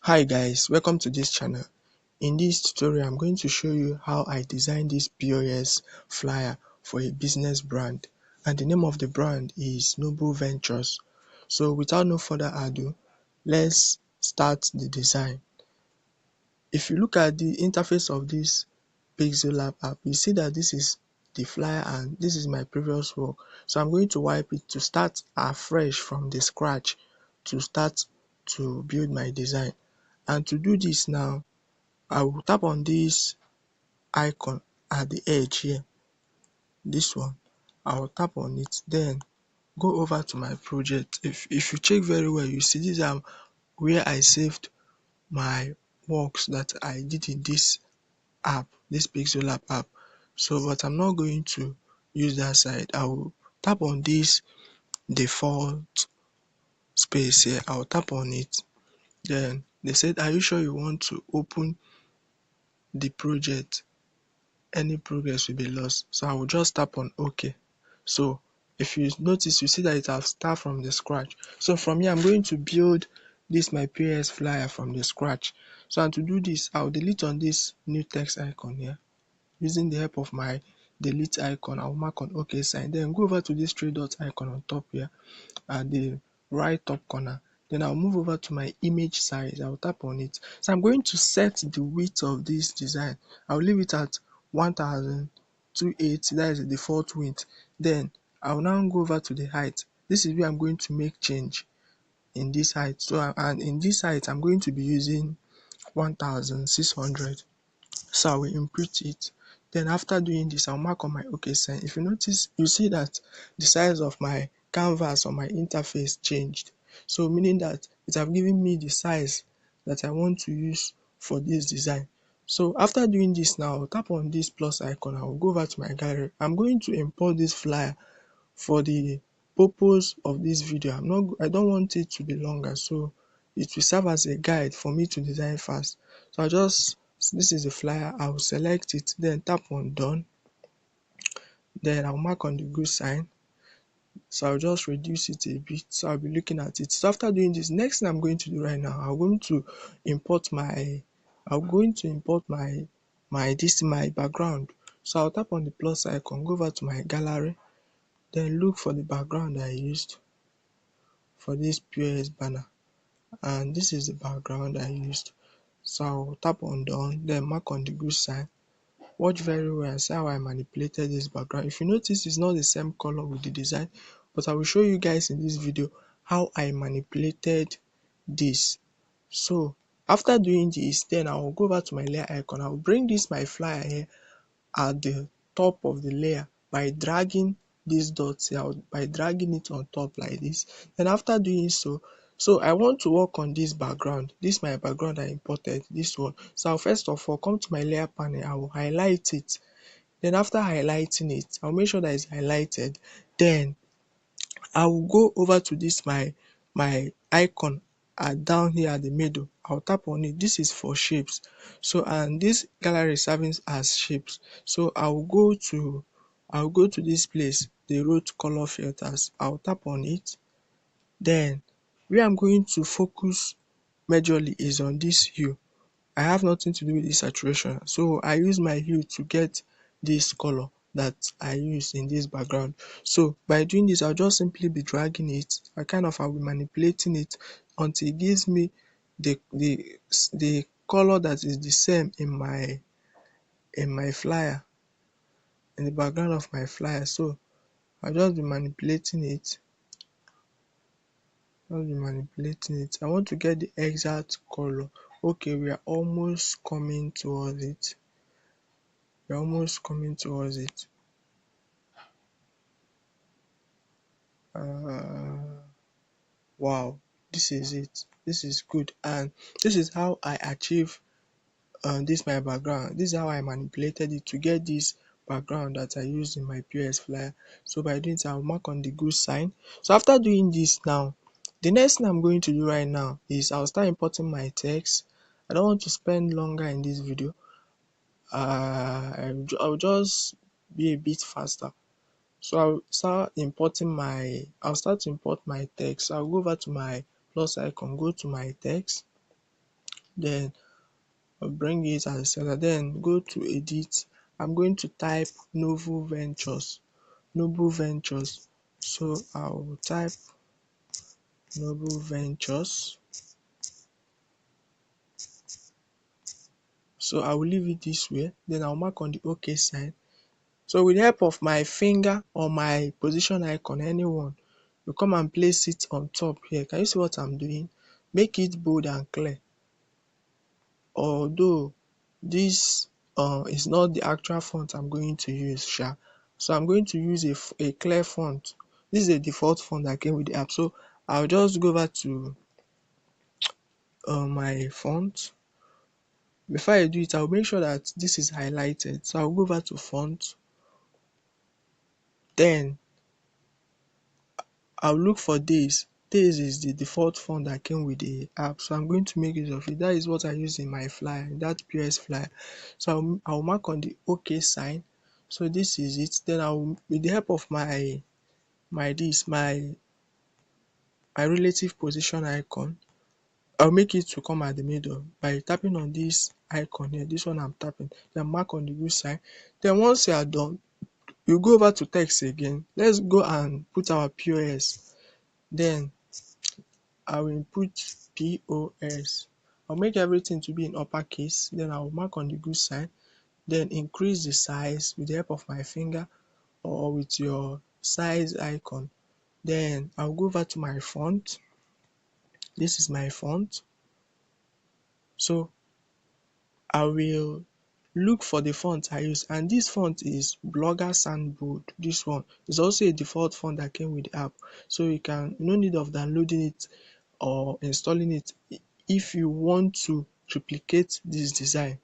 Hi guys, welcome to this channel. In this tutorial, I'm going to show you how I designed this POS flyer for a business brand, and the name of the brand is Noble Ventures. So without no further ado, let's start the design. If you look at the interface of this Pixellab app, you see that this is the flyer and this is my previous work. So I'm going to wipe it to start afresh from the scratch to start to build my design. And to do this now, I will tap on this icon at the edge here, this one. I will tap on it, then go over to my project. If you check very well, you see these are where I saved my works that I did in this app, this Pixellab app. So, but I'm not going to use that side. I will tap on this default space here. I will tap on it. Then they said, are you sure you want to open the project? Any progress will be lost. So I will just tap on OK. So if you notice, you see that it has started from the scratch. So from here, I'm going to build this my POS flyer from the scratch. So and to do this, I'll delete on this new text icon here. Using the help of my delete icon, I'll mark on OK sign. Then go over to this three dot icon on top here at the right top corner. Then I'll move over to my image size. I'll tap on it. So I'm going to set the width of this design. I'll leave it at 1080. That is the default width. Then I'll now go over to the height. This is where I'm going to make change in this height. So and in this height, I'm going to be using 1600. So I will input it. Then after doing this, I'll mark on my OK sign. If you notice, you see that the size of my canvas or my interface changed. So meaning that it have given me the size that I want to use for this design. So after doing this now, I'll tap on this plus icon. I will go over to my gallery. I'm going to import this flyer for the purpose of this video. I don't want it to be longer, so it will serve as a guide for me to design fast. So this is the flyer. I will select it, then tap on done. Then I'll mark on the good sign. So I'll just reduce it a bit. So I'll be looking at it. So after doing this, next thing I'm going to do right now, I'm going to import my my background. So I'll tap on the plus icon, go over to my gallery, then look for the background I used for this POS banner, and this is the background I used. So I'll tap on done, then mark on the good sign. Watch very well and see how I manipulated this background. If you notice, it's not the same color with the design, but I will show you guys in this video how I manipulated this. So after doing this, then I will go over to my layer icon. I will bring this my flyer here at the top of the layer by dragging these dots here, by dragging it on top like this. Then after doing so, I want to work on this background. This is my background I imported, this one. So I'll first of all come to my layer panel. I will highlight it. Then after highlighting it, I'll make sure that it's highlighted. Then I will go over to this my icon down here at the middle. I'll tap on it. This is for shapes. So and this gallery is serving as shapes. So I'll go to this place, the root color filters. I'll tap on it. Then where I'm going to focus majorly is on this hue. I have nothing to do with this saturation, so I use my hue to get this color that I use in this background. So by doing this, I'll just simply be dragging it. I'll be manipulating it until it gives me the color that is the same in my flyer, in the background of my flyer. So I'll just be manipulating it. I want to get the exact color. Okay, we are almost coming towards it. Wow, this is it. This is good, and this is how I achieve this my background. This is how I manipulated it to get this background that I used in my POS flyer. So by doing this, I'll mark on the good sign. So after doing this now, the next thing I'm going to do right now is I'll start importing my text. I don't want to spend longer in this video. I'll just be a bit faster. So I'll start to import my text. I'll go over to my plus icon, go to my text. then I'll bring it as a center, then go to edit. I'm going to type Noble Ventures. Noble Ventures. So I'll type Noble Ventures. So I will leave it this way, then I'll mark on the OK sign. So with the help of my finger or my position icon, anyone, you come and place it on top here. Can you see what I'm doing? Make it bold and clear. Although this is not the actual font I'm going to use sha. So I'm going to use a clear font. This is a default font that came with the app. So I'll just go over to my font. Before I do it, I'll make sure that this is highlighted. So I'll go over to font, then I'll look for Days. Days is the default font that came with the app, so I'm going to make use of it. That is what I use in my flyer, that POS flyer. So I'll mark on the OK sign. So this is it. Then I'll, with the help of my relative position icon, I'll make it to come at the middle by tapping on this icon here. This one I'm tapping. Then mark on the good sign. Then once you are done, you go over to text again. Let's go and put our POS. Then I will input POS. I'll make everything to be in uppercase. Then I'll mark on the good sign. Then increase the size with the help of my finger or with your size icon. Then I'll go over to my font. This is my font. So I will look for the font I use, and this font is Blogger Sandboard. This one is also a default font that came with the app, so you no need of downloading it or installing it. If you want to replicate this design,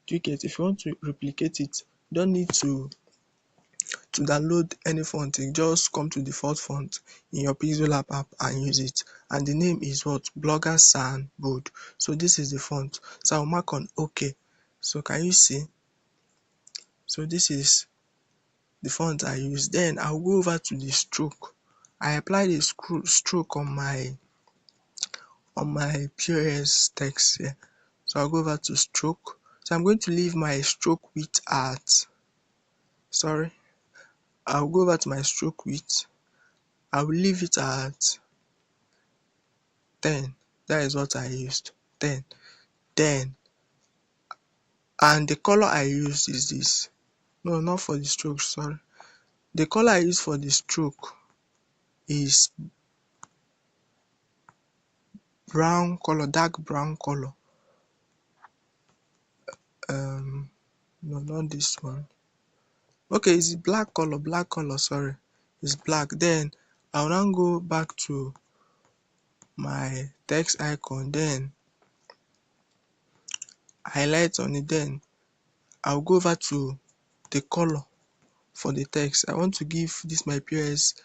do you get? If you want to replicate it, you don't need to download any font. You just come to default font in your Pixel app and use it, and the name is what? Blogger Sandboard. So this is the font. So I'll mark on OK. So can you see? So this is the font I use. Then I'll go over to the stroke. I apply the stroke on my POS text here. So I'll go over to stroke. So I'm going to leave my stroke width at, I'll go over to my stroke width. I will leave it at 10. That is what I used, 10. Then, and the color I used is this. No, not for the stroke, sorry. The color I use for the stroke is brown color, dark brown color. No, not this one. Okay, it's black color, sorry. It's black. Then I'll now go back to my text icon, then highlight on it. Then I'll go over to the color for the text. I want to give this my POS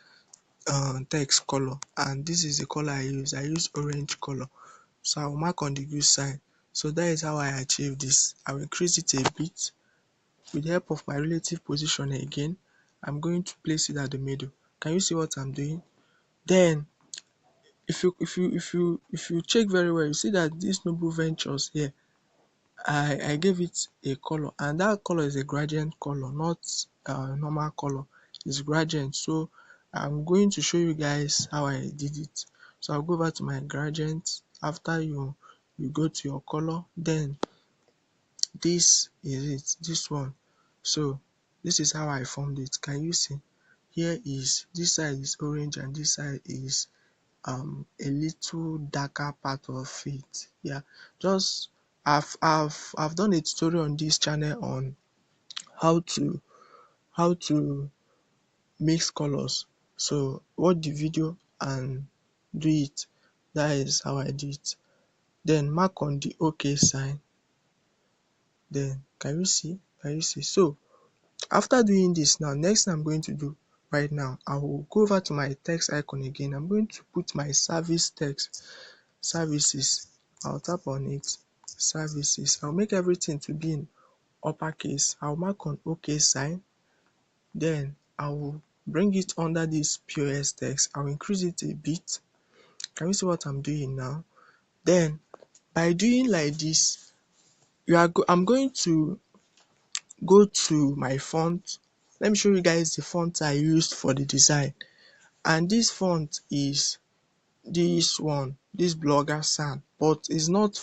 text color, and this is the color I use orange color. So I'll mark on the good sign. So that is how I achieve this. I will increase it a bit with the help of my relative position again. I'm going to place it at the middle. Can you see what I'm doing? Then if you check very well, you see that this Noble Ventures here, I gave it a color, and that color is a gradient color, not a normal color. It's gradient. So I'm going to show you guys how I did it. So I'll go over to my gradient. After you go to your color, then this is it, this one. So this is how I formed it. Can you see? Here is, this side is orange and this side is a little darker part of it. Yeah, just I've done a tutorial on this channel on how to mix colors. So watch the video and do it. That is how I do it. Then mark on the OK sign. Then can you see? So after doing this, now next thing I'm going to do right now, I will go over to my text icon again. I'm going to put my service text, services. I'll tap on it, services. I'll make everything to be in uppercase. I'll mark on OK sign. Then I will bring it under this POS text. I'll increase it a bit. Can you see what I'm doing now? Then By doing like this, I'm going to go to my font. Let me show you guys the font I used for the design. And this font is this one, this Blogger San, but it's not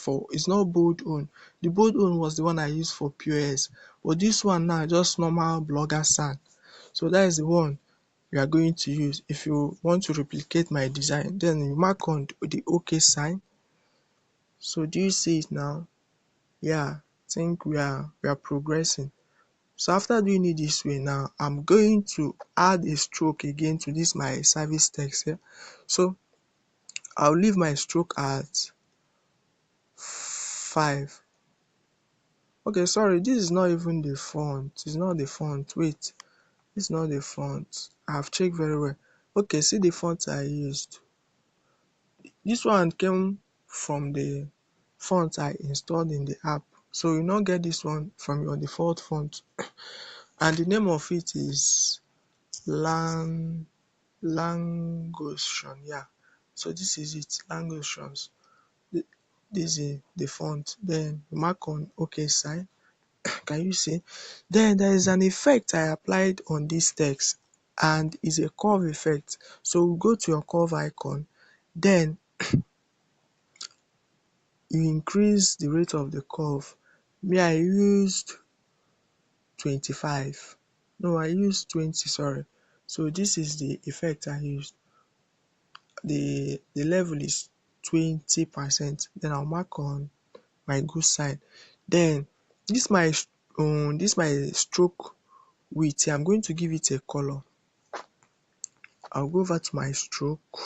bold own. The bold own was the one I used for POS, but this one now just normal Blogger San. So that is the one we are going to use. If you want to replicate my design, then you mark on the OK sign. So do you see it now? Yeah, I think we are progressing. So after doing it this way now, I'm going to add a stroke again to this my service text here. So I'll leave my stroke at 5. Okay, sorry, this is not even the font. It's not the font. Wait, it's not the font. I've checked very well. Okay, see the font I used. This one came from the font I installed in the app. So you not get this one from your default font. And the name of it is Langotion. Yeah. So this is it, Langotions. This is the font. Then mark on OK sign. Can you see? Then there is an effect I applied on this text, and is a curve effect. So go to your curve icon, then you increase the rate of the curve. Me, I used 25. No, I used 20, sorry. So this is the effect I used. The level is 20%. Then I'll mark on my good sign. Then this my stroke width here. I'm going to give it a color. I'll go over to my stroke.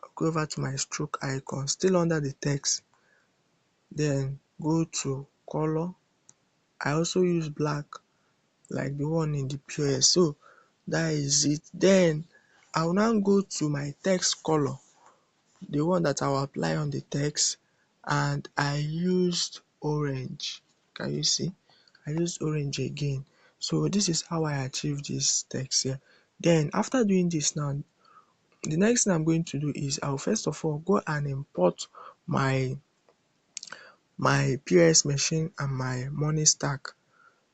I'll go over to my stroke icon, still under the text. Then go to color. I also use black like the one in the POS. So that is it. Then I will now go to my text color, the one that I will apply on the text, and I used orange. Can you see? I used orange again. So this is how I achieved this text here. Then after doing this now, the next thing I'm going to do is I'll first of all go and import my POS machine and my money stack.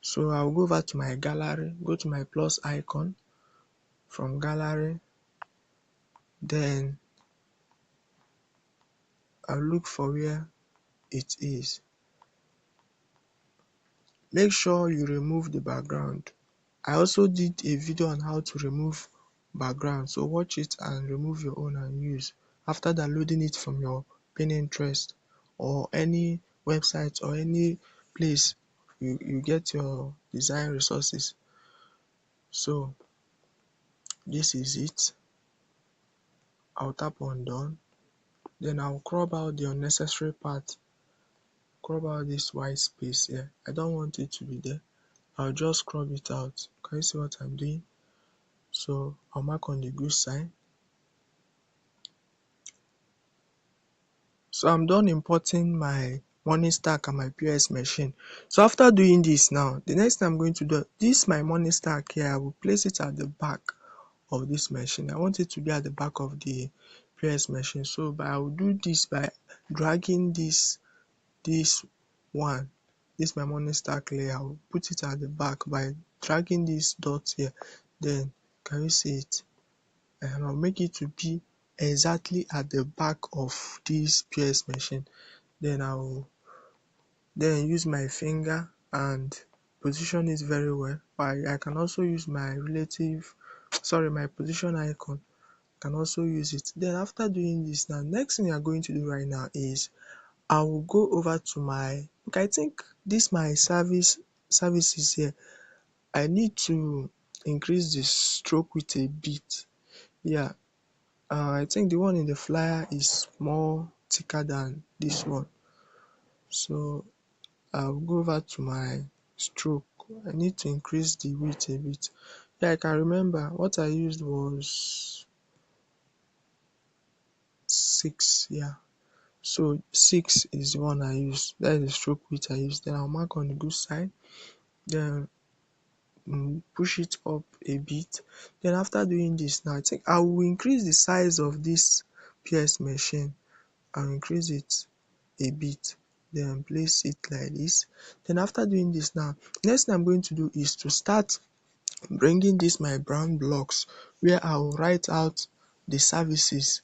So I'll go over to my gallery, go to my plus icon. From gallery, then I'll look for where it is. Make sure you remove the background. I also did a video on how to remove background, so watch it and remove your own and use after downloading it from your Pinterest or any website or any place you get your design resources. So this is it. I'll tap on done. Then I'll crop out the unnecessary part. Crop out this white space here. I don't want it to be there. I'll just crop it out. Can you see what I'm doing? So I'll mark on the good sign. So I'm done importing my money stack and my POS machine. So after doing this now, the next thing I'm going to do, this my money stack here, I will place it at the back of this machine. I want it to be at the back of the POS machine. So I will do this by dragging this one, this my money stack layer. I will put it at the back by dragging this dot here. Then can you see it? And I'll make it to be exactly at the back of this POS machine. Then I'll use my finger and position it very well. I can also use my my position icon. Can also use it. Then after doing this now, next thing you are going to do right now is I will go over to my, okay, I think this my services here. I need to increase the stroke width a bit. Yeah, I think the one in the flyer is more thicker than this one. So I'll go over to my stroke. I need to increase the width a bit. Yeah, I can remember what I used was 6. Yeah, so 6 is the one I used. That is the stroke width I used. Then I'll mark on the good side. Then push it up a bit. Then after doing this now, I think I will increase the size of this PS machine I'll increase it a bit, then place it like this. Then after doing this now, next thing I'm going to do is to start bringing this my brown blocks where I will write out the services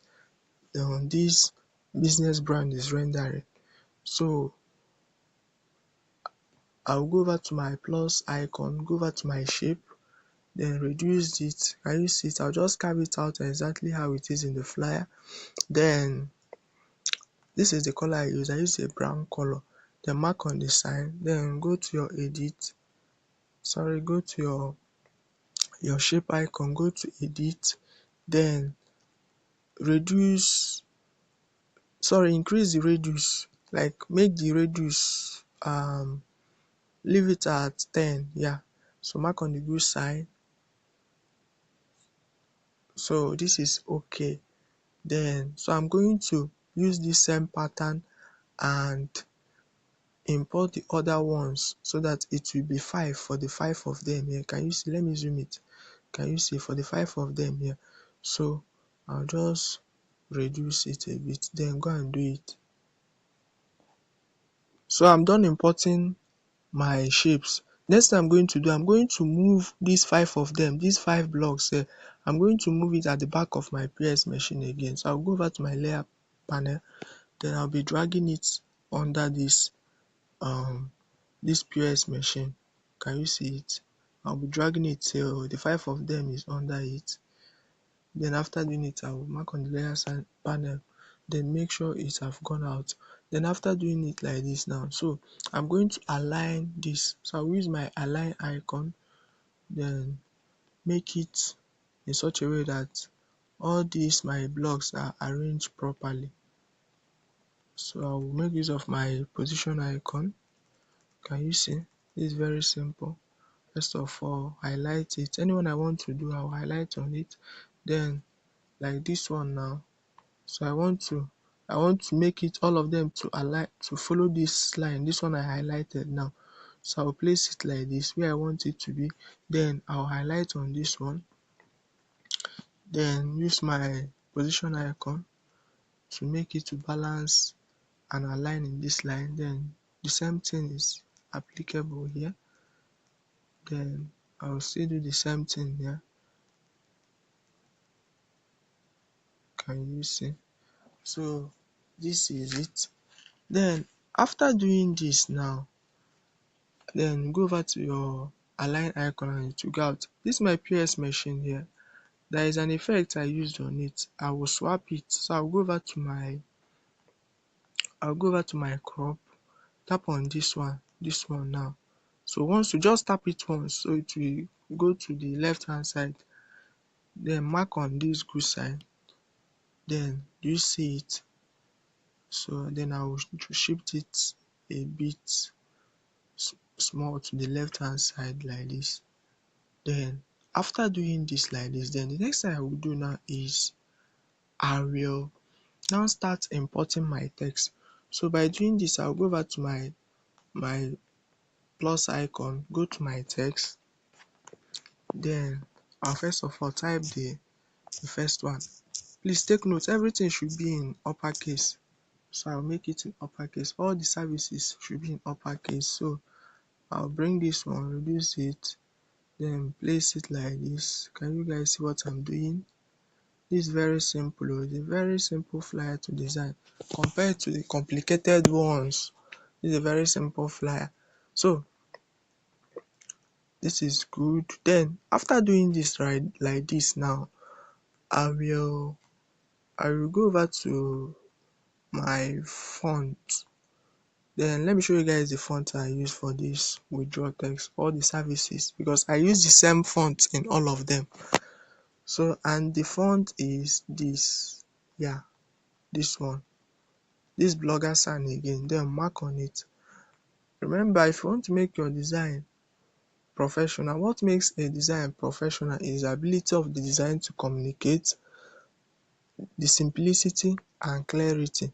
this business brand is rendering. So I'll go over to my plus icon, go over to my shape, then reduce it. Can you see it? I'll just carve it out exactly how it is in the flyer. Then this is the color I use. I use a brown color. Then mark on the sign. Then go to your edit. Sorry, go to your shape icon. Go to edit. Then reduce. Sorry, increase the radius. Like make the radius leave it at 10. Yeah. So mark on the good side. So this is okay. Then so I'm going to use this same pattern and import the other ones so that it will be 5 for the 5 of them here. Can you see? Let me zoom it. Can you see for the 5 of them here? So I'll just reduce it a bit, then go and do it. So I'm done importing my shapes. Next thing I'm going to do, I'm going to move these 5 of them, these 5 blocks here. I'm going to move it at the back of my PS machine again. So I'll go over to my layer panel, then I'll be dragging it under this PS machine. Can you see it? I'll be dragging it till the 5 of them is under it. Then after doing it, I will mark on the layer panel, then make sure it have gone out. Then after doing it like this now, so I'm going to align this. So I'll use my align icon, then make it in such a way that all these my blocks are arranged properly. So I will make use of my position icon. Can you see? This is very simple. First of all, highlight it. Anyone I want to do, I'll highlight on it. Then like this one now. So I want to make it all of them to align to follow this line. This one I highlighted now. So I'll place it like this where I want it to be. Then I'll highlight on this one. Then use my position icon to make it to balance and align in this line. Then the same thing is applicable here. Then I'll still do the same thing here. Can you see? So this is it. Then after doing this now, then go over to your align icon and it will go out. This is my PS machine here. There is an effect I used on it. I will swap it. So I'll go over to my crop, tap on this one now. So once you just tap it once, so it will go to the left hand side. Then mark on this good side. Then you see it. So then I will shift it a bit small to the left hand side like this. Then after doing this like this, then the next thing I will do now is I will now start importing my text. So by doing this, I'll go over to my plus icon, go to my text, then I'll first of all type the first one. Please take note, everything should be in uppercase. So I'll make it in uppercase. All the services should be in uppercase. So I'll bring this one, reduce it, then place it like this. Can you guys see what I'm doing? This is very simple. It's a very simple flyer to design compared to the complicated ones. This is a very simple flyer. So this is good. Then after doing this right like this now, I will go over to my font. Then let me show you guys the font I use for this withdraw text, all the services, because I use the same font in all of them. So and the font is this, yeah, this one, this blogger sign again. Then mark on it. Remember, if you want to make your design professional, what makes a design professional is the ability of the design to communicate, the simplicity and clarity,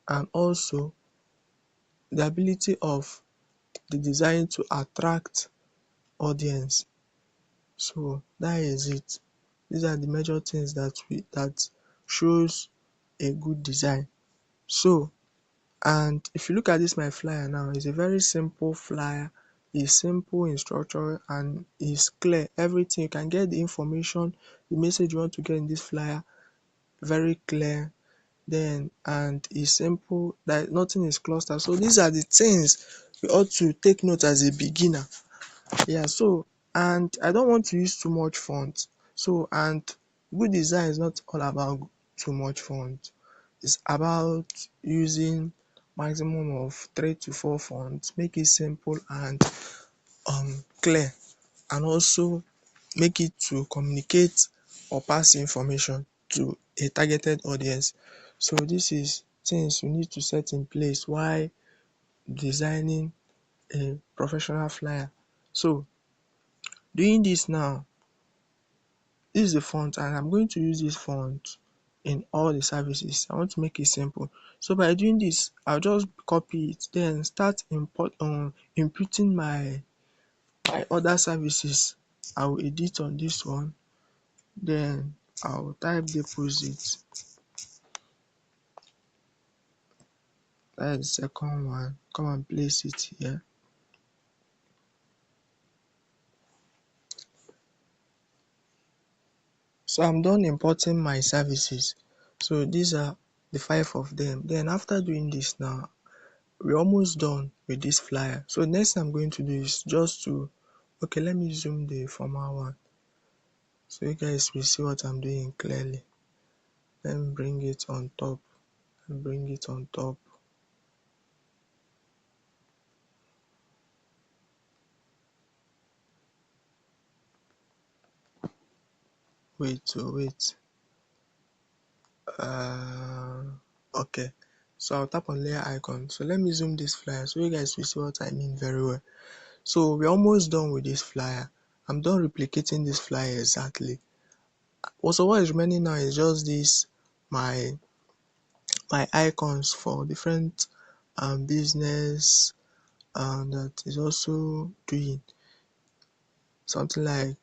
and also the ability of the design to attract audience. So that is it. These are the major things that shows a good design. So, and if you look at this my flyer now, it's a very simple flyer. It's simple in structure and it's clear. Everything, you can get the information, the message you want to get in this flyer very clear. Then, and it's simple, that nothing is clustered. So these are the things you ought to take note as a beginner. Yeah, so, and I don't want to use too much font. So, and good design is not all about too much font. It's about using maximum of 3 to 4 fonts. Make it simple and clear, and also make it to communicate or pass information to a targeted audience. So this is things you need to set in place while designing a professional flyer. So doing this now, this is the font, and I'm going to use this font in all the services. I want to make it simple. So by doing this, I'll just copy it, then start inputting my other services. I will edit on this one, then I'll type deposit. That's the second one. Come and place it here. So I'm done importing my services. So these are the 5 of them. Then after doing this now, we're almost done with this flyer. So next thing I'm going to do is just to, okay, let me zoom the former one so you guys will see what I'm doing clearly. Let me bring it on top and bring it on top. Wait. uh okay, so I'll tap on layer icon. So let me zoom this flyer so you guys will see what I mean very well. So we're almost done with this flyer. I'm done replicating this flyer exactly. Also, what is remaining now is just this, my icons for different business that is also doing something like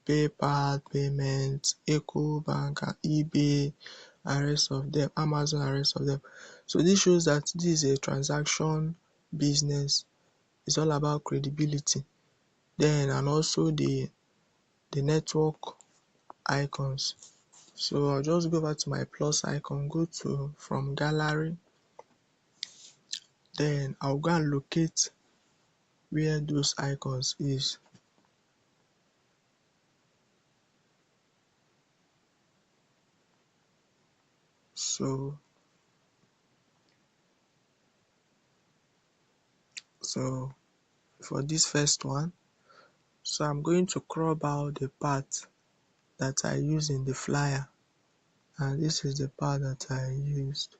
PayPal payment, Ecobank and eBay and rest of them, Amazon and rest of them. So this shows that this is a transaction business. It's all about credibility. Then, and also the network icons. So I'll just go back to my plus icon, go to from gallery, then I'll go and locate where those icons is. So for this first one, so I'm going to crop out the part that I use in the flyer, and this is the part that I used.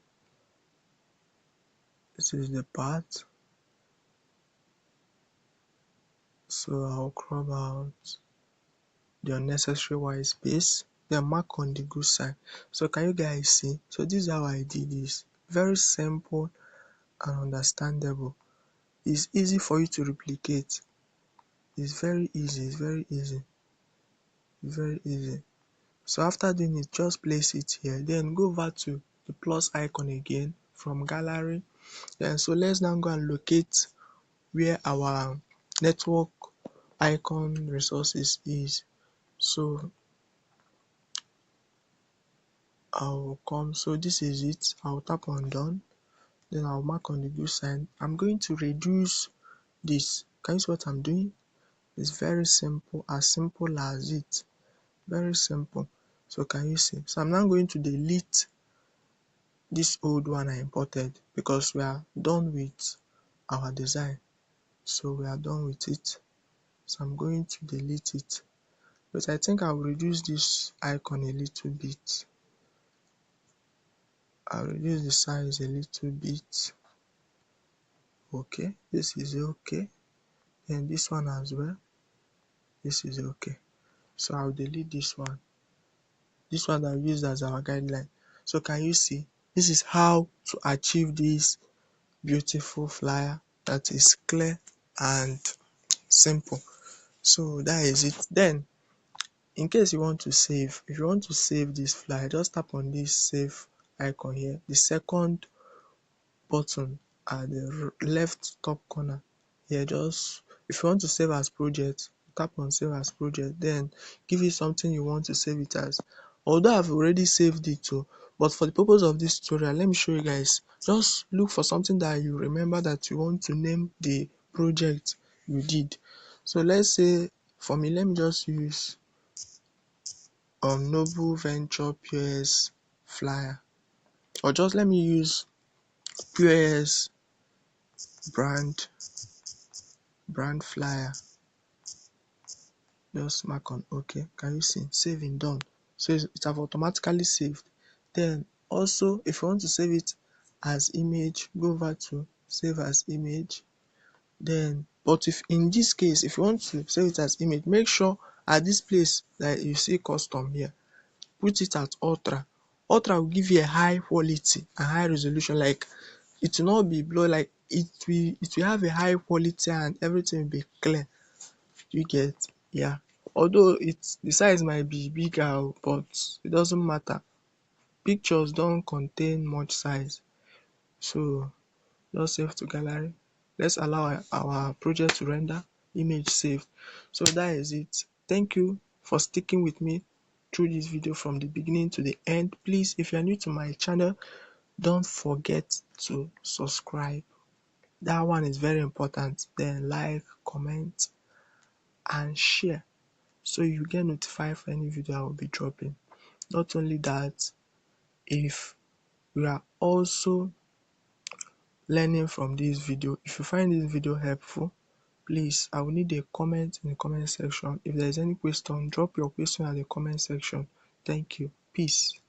This is the part. So I'll crop out the unnecessary white space, then mark on the good side. So can you guys see? So this is how I did this. Very simple and understandable. It's easy for you to replicate. It's very easy. It's very easy. It's very easy. So after doing it, just place it here. Then go over to the plus icon again from gallery. Then so let's now go and locate where our network icon resources is. So I'll come, so this is it. I'll tap on done, then I'll mark on the good sign. I'm going to reduce this. Can you see what I'm doing? It's very simple as it. Very simple. So can you see? So I'm now going to delete this old one I imported because we are done with our design. So we are done with it. So I'm going to delete it. But I think I'll reduce this icon a little bit. I'll reduce the size a little bit. Okay, this is okay. And this one as well. This is okay. So I'll delete this one. This one that we used as our guideline. So can you see? This is how to achieve this beautiful flyer that is clear and simple. So that is it. Then in case you want to save, if you want to save this flyer, just tap on this save icon here, the second button at the left top corner here. Just if you want to save as project, tap on save as project, then give it something you want to save it as. Although I've already saved it too, but for the purpose of this tutorial, let me show you guys. Just look for something that you remember that you want to name the project you did. So let's say for me, let me just use Noble Venture POS flyer, or just let me use POS brand flyer. Just mark on OK. Can you see? Saving done. So it have automatically saved. Then also, if you want to save it as image, go over to save as image. Then, but if in this case, if you want to save it as image, make sure at this place that you see custom here, put it at ultra. Ultra will give you a high quality and high resolution. Like, it will not be blur, like it will have a high quality and everything will be clear. You get? Yeah. Although the size might be bigger, but it doesn't matter. Pictures don't contain much size. So just save to gallery. Let's allow our project to render. Image saved. So that is it. Thank you for sticking with me through this video from the beginning to the end. Please, if you are new to my channel, don't forget to subscribe. That one is very important. Then like, comment, and share, so you get notified for any video I will be dropping. Not only that, if you are also learning from this video, if you find this video helpful, please, I will need a comment in the comment section. If there is any question, drop your question at the comment section. Thank you. Peace.